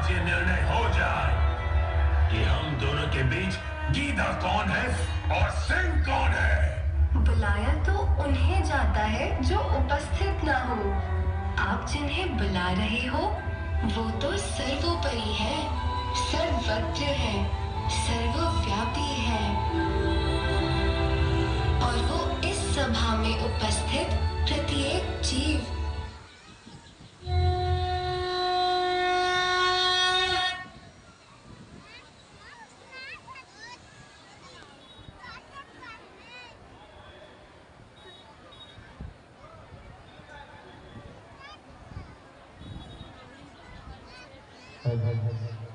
आज ये निर्णय हो जाए कि हम दोनों के बीच गीधा कौन है और सिंह कौन है। बुलाया तो उन्हें जाता है जो उपस्थित ना हो। आप जिन्हें बुला रहे हो वो तो सर्वोपरि है, सर्वत्र है, सर्वव्यापी है और वो इस सभा में उपस्थित प्रत्येक जीव। Hey.